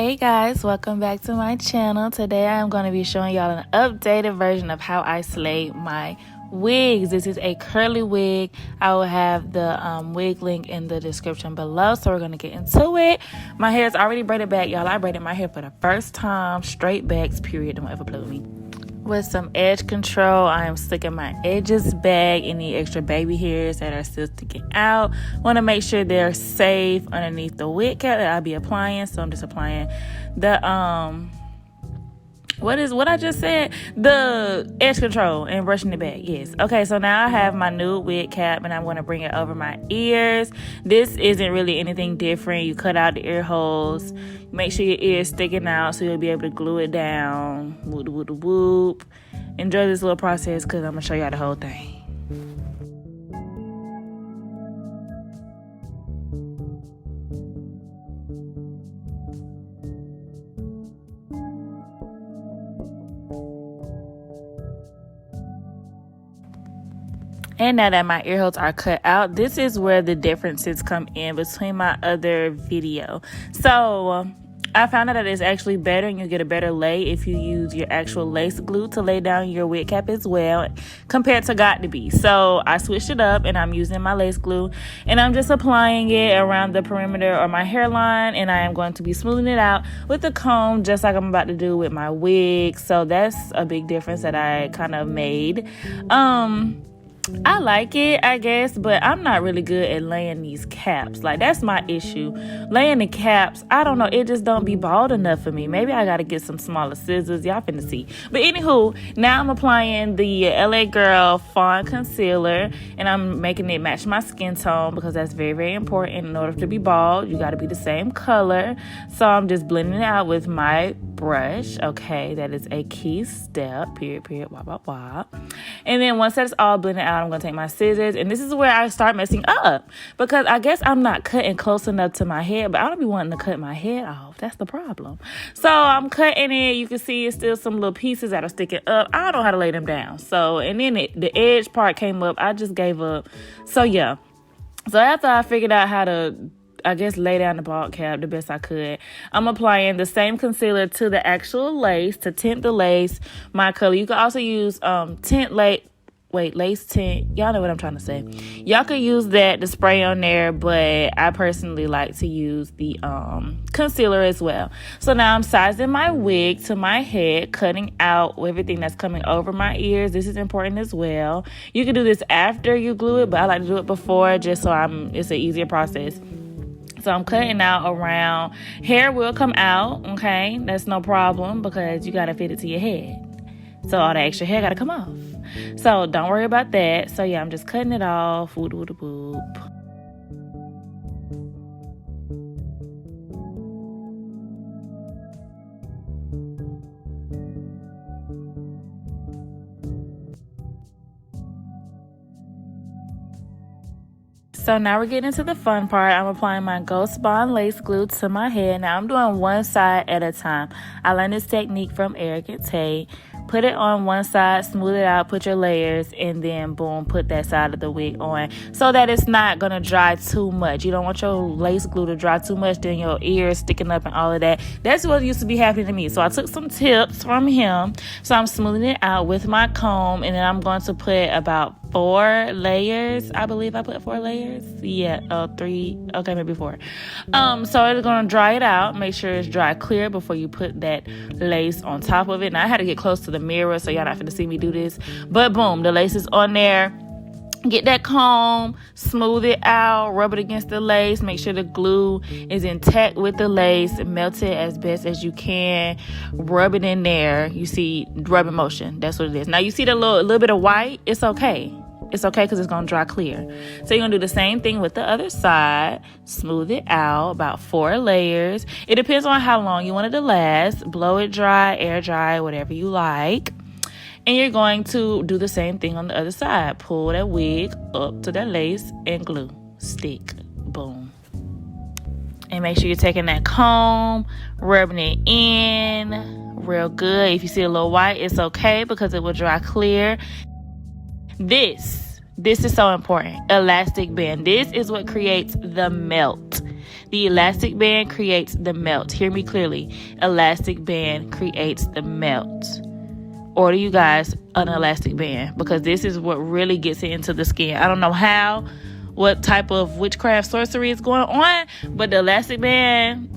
Hey guys, welcome back to my channel. Today I am going to be showing y'all an updated version of how I slay my wigs. This is a curly wig. I will have the wig link in the description below, so we're going to get into it. My hair is already braided back, y'all. I braided my hair for the first time, straight backs, period. Don't ever play with me. With some edge control, I am slicking my edges back. Any extra baby hairs that are still sticking out, want to make sure they're safe underneath the wig cap that I'll be applying. So I'm just applying the what I just said, the edge control, and brushing it back. Yes. Okay, so now I have my Nude Wig Cap and I'm going to bring it over my ears. This isn't really anything different. You cut out the ear holes, make sure your ears sticking out so you'll be able to glue it down. Whoop, whoop, whoop. Enjoy this little process because I'm going to show y'all the whole thing. And now that my ear holes are cut out, this is where the differences come in between my other video. So I found out that it's actually better and you get a better lay if you use your actual lace glue to lay down your wig cap as well, compared to got to be. So I switched it up and I'm using my lace glue and I'm just applying it around the perimeter or my hairline, and I am going to be smoothing it out with the comb just like I'm about to do with my wig. So that's a big difference that I kind of made. I like it, I guess, but I'm not really good at laying these caps. Like, that's my issue. Laying the caps, I don't know, it just don't be bald enough for me. Maybe I gotta get some smaller scissors. Y'all finna see. But anywho, now I'm applying the LA Girl Fawn Concealer, and I'm making it match my skin tone because that's very, very important. In order to be bald, you gotta be the same color. So I'm just blending it out with my brush. Okay, that is a key step. Period, wah, wah, wah. And then once that's all blended out, I'm going to take my scissors, and this is where I start messing up because I guess I'm not cutting close enough to my head, but I don't be wanting to cut my head off. That's the problem. So I'm cutting it. You can see it's still some little pieces that are sticking up. I don't know how to lay them down. So, and then the edge part came up. I just gave up. So yeah. So after I figured out how to, I guess, lay down the bald cap the best I could, I'm applying the same concealer to the actual lace to tint the lace my color. You can also use lace tint. Y'all know what I'm trying to say. Y'all could use that to spray on there, but I personally like to use the concealer as well. So now I'm sizing my wig to my head, cutting out everything that's coming over my ears. This is important as well. You can do this after you glue it, but I like to do it before just so it's an easier process. So I'm cutting out around. Hair will come out, okay? That's no problem because you got to fit it to your head. So all the extra hair got to come off. So don't worry about that. So yeah, I'm just cutting it off. Whoop, whoop, whoop. So now we're getting into the fun part. I'm applying my GhostBond lace glue to my head. Now I'm doing one side at a time. I learned this technique from Arrogant Tay. Put it on one side, smooth it out, put your layers, and then boom, put that side of the wig on so that it's not going to dry too much. You don't want your lace glue to dry too much, then your ears sticking up and all of that. That's what used to be happening to me. So I took some tips from him. So I'm smoothing it out with my comb, and then I'm going to put about 4 layers. I believe I put 4 layers. Yeah, 3. Okay, maybe 4. So it's going to dry it out. Make sure it's dry clear before you put that lace on top of it. Now I had to get close to the mirror, so y'all not finna see me do this. But boom, the lace is on there. Get that comb, smooth it out, rub it against the lace. Make sure the glue is intact with the lace. Melt it as best as you can. Rub it in there. You see rubbing motion. That's what it is. Now you see the little bit of white. It's okay. It's okay because it's going to dry clear. So you're going to do the same thing with the other side. Smooth it out, about 4 layers. It depends on how long you want it to last. Blow it dry, air dry, whatever you like. And you're going to do the same thing on the other side. Pull that wig up to that lace and glue. Stick. Boom. And make sure you're taking that comb, rubbing it in real good. If you see a little white, it's okay because it will dry clear. This is so important. Elastic band. This is what creates the melt. The elastic band creates the melt. Hear me clearly. Elastic band creates the melt. Order, you guys, an elastic band, because this is what really gets it into the skin. I don't know what type of witchcraft sorcery is going on, but the elastic band,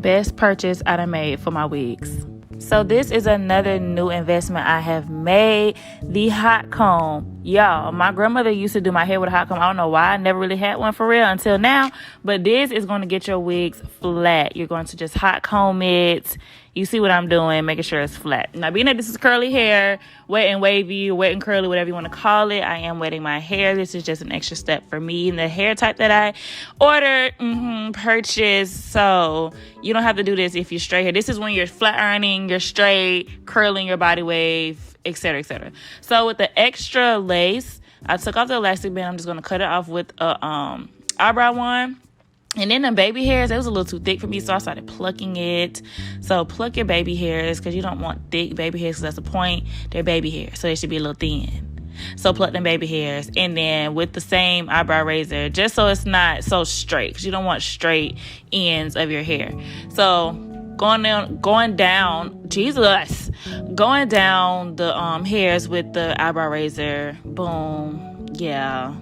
best purchase I done made for my wigs. So this is another new investment I have made. The hot comb. Y'all, my grandmother used to do my hair with a hot comb. I don't know why. I never really had one for real until now. But this is going to get your wigs flat. You're going to just hot comb it. You see what I'm doing, making sure it's flat. Now, being that this is curly hair, wet and wavy, wet and curly, whatever you want to call it, I am wetting my hair. This is just an extra step for me and the hair type that I ordered, purchased. So you don't have to do this if you're straight hair. This is when you're flat ironing, you're straight, curling your body wave, etc., etc. So with the extra lace, I took off the elastic band. I'm just going to cut it off with a eyebrow one. And then the baby hairs, it was a little too thick for me, so I started plucking it. So pluck your baby hairs, because you don't want thick baby hairs, because that's the point. They're baby hairs, so they should be a little thin. So pluck them baby hairs. And then with the same eyebrow razor, just so it's not so straight, because you don't want straight ends of your hair. So going down the hairs with the eyebrow razor. Boom. Yeah.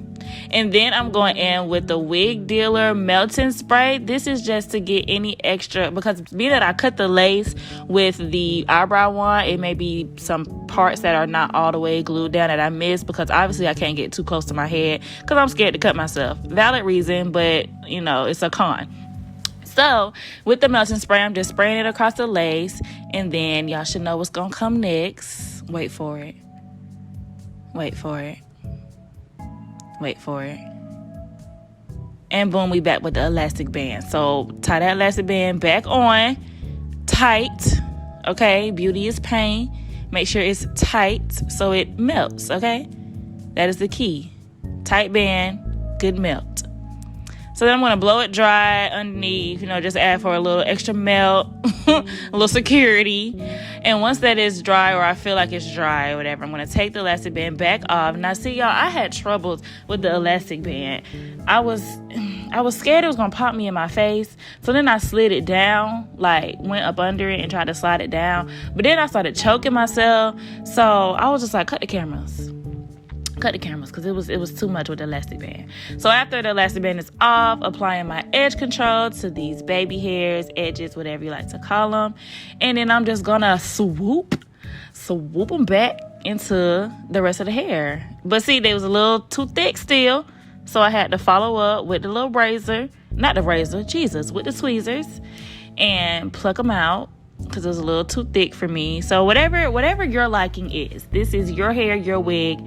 And then I'm going in with the Wig Dealer melting spray. This is just to get any extra, because being that I cut the lace with the eyebrow one, it may be some parts that are not all the way glued down that I missed, because obviously I can't get too close to my head because I'm scared to cut myself. Valid reason, but you know, it's a con. So with the melting spray, I'm just spraying it across the lace, and then y'all should know what's gonna come next. Wait for it. And boom, we back with the elastic band. So tie that elastic band back on tight. Okay, beauty is pain. Make sure it's tight so it melts. Okay, that is the key. Tight band, good melt. So then I'm going to blow it dry underneath, just add for a little extra melt, a little security. And once that is dry, or I feel like it's dry or whatever, I'm going to take the elastic band back off. Now, see, y'all, I had troubles with the elastic band. I was scared it was going to pop me in my face. So then I slid it down, went up under it and tried to slide it down. But then I started choking myself. So I was just like, cut the cameras, because it was too much with the elastic band. So after the elastic band is off, applying my edge control to these baby hairs, edges, whatever you like to call them. And then I'm just gonna swoop them back into the rest of the hair. But see, they was a little too thick still, so I had to follow up with the little razor, with the tweezers, and pluck them out, because it was a little too thick for me. So whatever your liking is, this is your hair, your wig.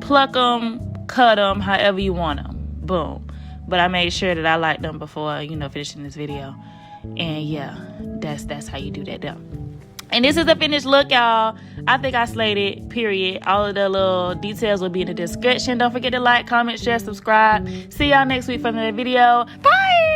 Pluck them, cut them, however you want them. Boom. But I made sure that I liked them before, finishing this video. And yeah, that's how you do that though. And this is the finished look, y'all. I think I slayed it, period. All of the little details will be in the description. Don't forget to like, comment, share, subscribe. See y'all next week for another video. Bye!